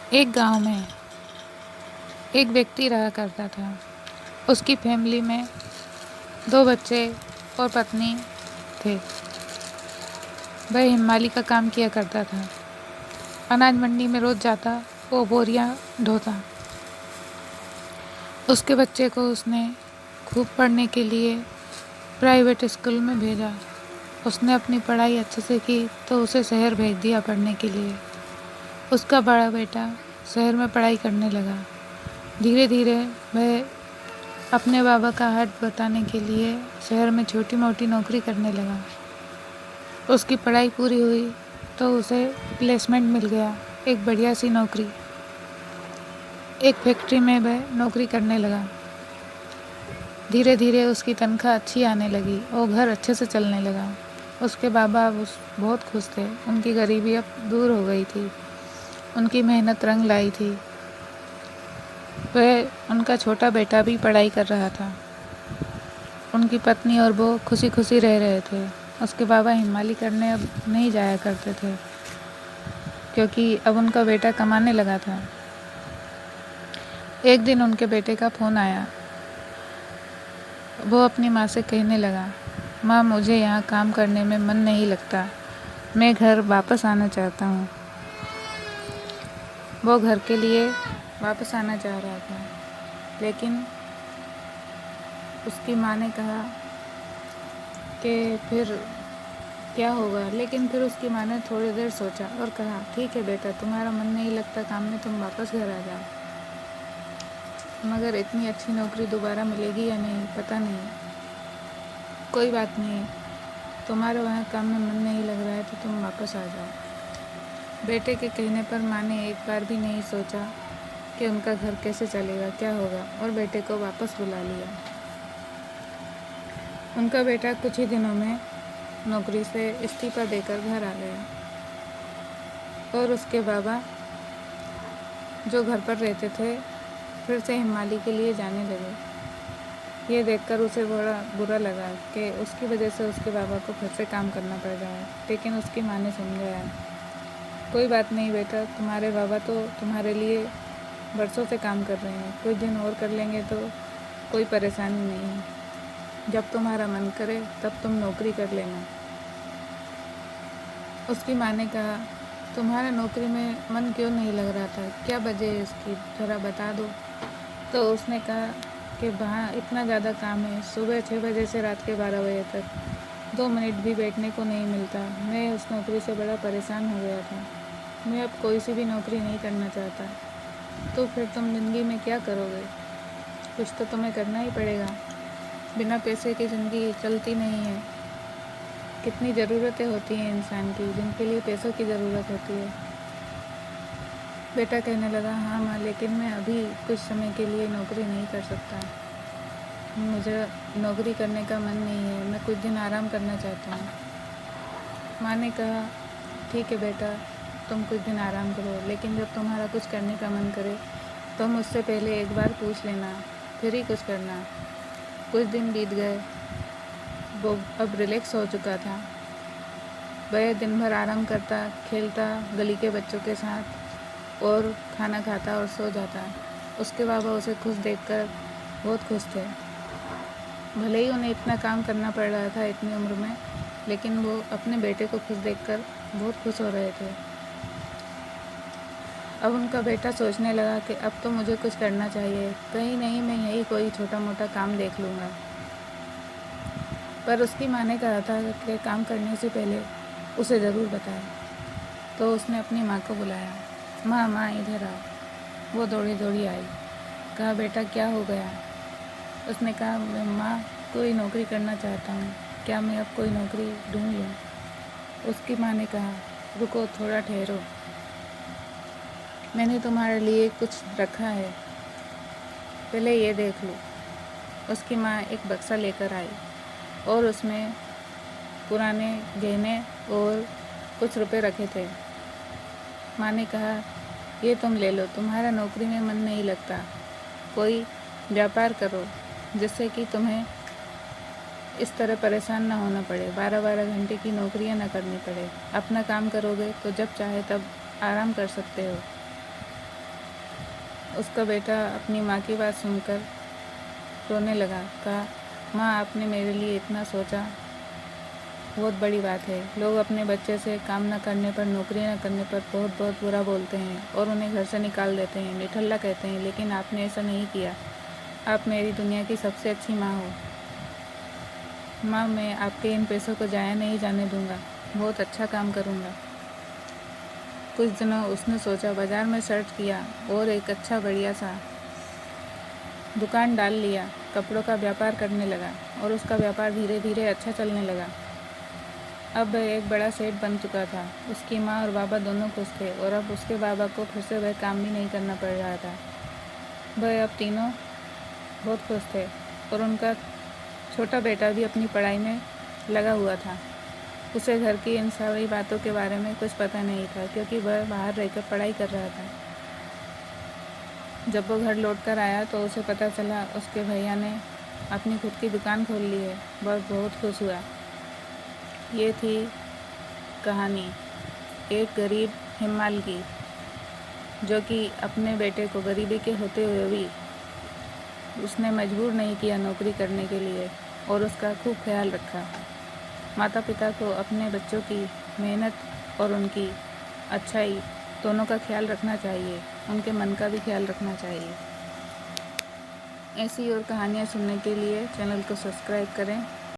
एक गांव में एक व्यक्ति रहा करता था। उसकी फैमिली में 2 बच्चे और पत्नी थे। वह हिमाली का काम किया करता था। अनाज मंडी में रोज जाता वो बोरियां ढोता। उसके बच्चे को उसने खूब पढ़ने के लिए प्राइवेट स्कूल में भेजा। उसने अपनी पढ़ाई अच्छे से की तो उसे शहर भेज दिया पढ़ने के लिए। उसका बड़ा बेटा शहर में पढ़ाई करने लगा। धीरे धीरे वह अपने बाबा का हाथ बताने के लिए शहर में छोटी मोटी नौकरी करने लगा। उसकी पढ़ाई पूरी हुई तो उसे प्लेसमेंट मिल गया, एक बढ़िया सी नौकरी। एक फैक्ट्री में वह नौकरी करने लगा। धीरे धीरे उसकी तनख्वाह अच्छी आने लगी और घर अच्छे से चलने लगा। उसके बाबा अब बहुत खुश थे। उनकी गरीबी अब दूर हो गई थी। उनकी मेहनत रंग लाई थी। वह उनका छोटा बेटा भी पढ़ाई कर रहा था। उनकी पत्नी और वो खुशी खुशी रह रहे थे। उसके बाबा हिमाली करने अब नहीं जाया करते थे क्योंकि अब उनका बेटा कमाने लगा था। एक दिन उनके बेटे का फ़ोन आया। वो अपनी माँ से कहने लगा, माँ मुझे यहाँ काम करने में मन नहीं लगता, मैं घर वापस आना चाहता हूँ। वो घर के लिए वापस आना चाह रहा था, लेकिन उसकी माँ ने कहा कि फिर क्या होगा। लेकिन फिर उसकी माँ ने थोड़ी देर सोचा और कहा, ठीक है बेटा, तुम्हारा मन नहीं लगता काम में, तुम वापस घर आ जाओ। मगर इतनी अच्छी नौकरी दोबारा मिलेगी या नहीं पता नहीं। कोई बात नहीं, तुम्हारा वहाँ काम में मन नहीं लग रहा है तो तुम वापस आ जाओ। बेटे के कहने पर माँ ने एक बार भी नहीं सोचा कि उनका घर कैसे चलेगा, क्या होगा, और बेटे को वापस बुला लिया। उनका बेटा कुछ ही दिनों में नौकरी से इस्तीफा देकर घर आ गया और उसके बाबा जो घर पर रहते थे फिर से हिमाली के लिए जाने लगे। ये देखकर उसे बड़ा बुरा लगा कि उसकी वजह से उसके बाबा को फिर से काम करना पड़ रहा है। लेकिन उसकी माँ ने समझाया, कोई बात नहीं बेटा, तुम्हारे बाबा तो तुम्हारे लिए बरसों से काम कर रहे हैं, कुछ दिन और कर लेंगे तो कोई परेशानी नहीं है। जब तुम्हारा मन करे तब तुम नौकरी कर लेना। उसकी माँ ने कहा, तुम्हारा नौकरी में मन क्यों नहीं लग रहा था, क्या वजह है इसकी, ज़रा बता दो। तो उसने कहा कि वहाँ इतना ज़्यादा काम है, सुबह 6 बजे से रात के 12 बजे तक 2 मिनट भी बैठने को नहीं मिलता। मैं उस नौकरी से बड़ा परेशान हो गया था। मैं अब कोई सी भी नौकरी नहीं करना चाहता। तो फिर तुम ज़िंदगी में क्या करोगे? कुछ तो तुम्हें करना ही पड़ेगा। बिना पैसे की ज़िंदगी चलती नहीं है। कितनी ज़रूरतें होती हैं इंसान की, जिनके लिए पैसों की ज़रूरत होती है। बेटा कहने लगा, हाँ माँ, लेकिन मैं अभी कुछ समय के लिए नौकरी नहीं कर सकता। मुझे नौकरी करने का मन नहीं है, मैं कुछ दिन आराम करना चाहता हूँ। माँ ने कहा, ठीक है बेटा, तुम कुछ दिन आराम करो, लेकिन जब तुम्हारा कुछ करने का मन करे तो मुझसे पहले एक बार पूछ लेना, फिर ही कुछ करना। कुछ दिन बीत गए। वो अब रिलैक्स हो चुका था। वह दिन भर आराम करता, खेलता गली के बच्चों के साथ और खाना खाता और सो जाता। उसके बाबा उसे खुश देखकर बहुत खुश थे। भले ही उन्हें इतना काम करना पड़ रहा था इतनी उम्र में, लेकिन वो अपने बेटे को खुश देखकर बहुत खुश हो रहे थे। अब उनका बेटा सोचने लगा कि अब तो मुझे कुछ करना चाहिए, कहीं नहीं मैं यही कोई छोटा मोटा काम देख लूँगा। पर उसकी माँ ने कहा था कि काम करने से पहले उसे ज़रूर बताए। तो उसने अपनी माँ को बुलाया, माँ माँ इधर आओ। वो दौड़ी दौड़ी आई। कहा, बेटा क्या हो गया? उसने कहा, मैं माँ कोई नौकरी करना चाहता हूँ, क्या मैं अब कोई नौकरी ढूँढ लूँ? उसकी माँ ने कहा, रुको थोड़ा ठहरो, मैंने तुम्हारे लिए कुछ रखा है, पहले ये देख लो। उसकी माँ एक बक्सा लेकर आई और उसमें पुराने गहने और कुछ रुपए रखे थे। माँ ने कहा, ये तुम ले लो, तुम्हारा नौकरी में मन नहीं लगता, कोई व्यापार करो जिससे कि तुम्हें इस तरह परेशान ना होना पड़े, 12-12 घंटे की नौकरियाँ ना करनी पड़े। अपना काम करोगे तो जब चाहे तब आराम कर सकते हो। उसका बेटा अपनी माँ की बात सुनकर रोने लगा। कहा, माँ आपने मेरे लिए इतना सोचा, बहुत बड़ी बात है। लोग अपने बच्चे से काम न करने पर, नौकरी न करने पर बहुत बहुत बुरा बोलते हैं और उन्हें घर से निकाल देते हैं, निठल्ला कहते हैं, लेकिन आपने ऐसा नहीं किया। आप मेरी दुनिया की सबसे अच्छी माँ हो। माँ, मैं आपके इन पैसों को जाया नहीं जाने दूंगा, बहुत अच्छा काम करूँगा। कुछ दिनों उसने सोचा, बाज़ार में सर्च किया और एक अच्छा बढ़िया सा दुकान डाल लिया। कपड़ों का व्यापार करने लगा और उसका व्यापार धीरे धीरे अच्छा चलने लगा। अब वह एक बड़ा सेठ बन चुका था। उसकी माँ और बाबा दोनों खुश थे और अब उसके बाबा को फिर से वह काम भी नहीं करना पड़ रहा था। वह अब तीनों बहुत खुश थे और उनका छोटा बेटा भी अपनी पढ़ाई में लगा हुआ था। उसे घर की इन सारी बातों के बारे में कुछ पता नहीं था, क्योंकि वह बाहर रहकर पढ़ाई कर रहा था। जब वो घर लौट कर आया तो उसे पता चला उसके भैया ने अपनी खुद की दुकान खोल ली है। वह बहुत खुश हुआ। ये थी कहानी एक गरीब हिमाल की, जो कि अपने बेटे को गरीबी के होते हुए भी उसने मजबूर नहीं किया नौकरी करने के लिए और उसका खूब ख्याल रखा। माता पिता को अपने बच्चों की मेहनत और उनकी अच्छाई दोनों का ख्याल रखना चाहिए, उनके मन का भी ख्याल रखना चाहिए। ऐसी और कहानियाँ सुनने के लिए चैनल को सब्सक्राइब करें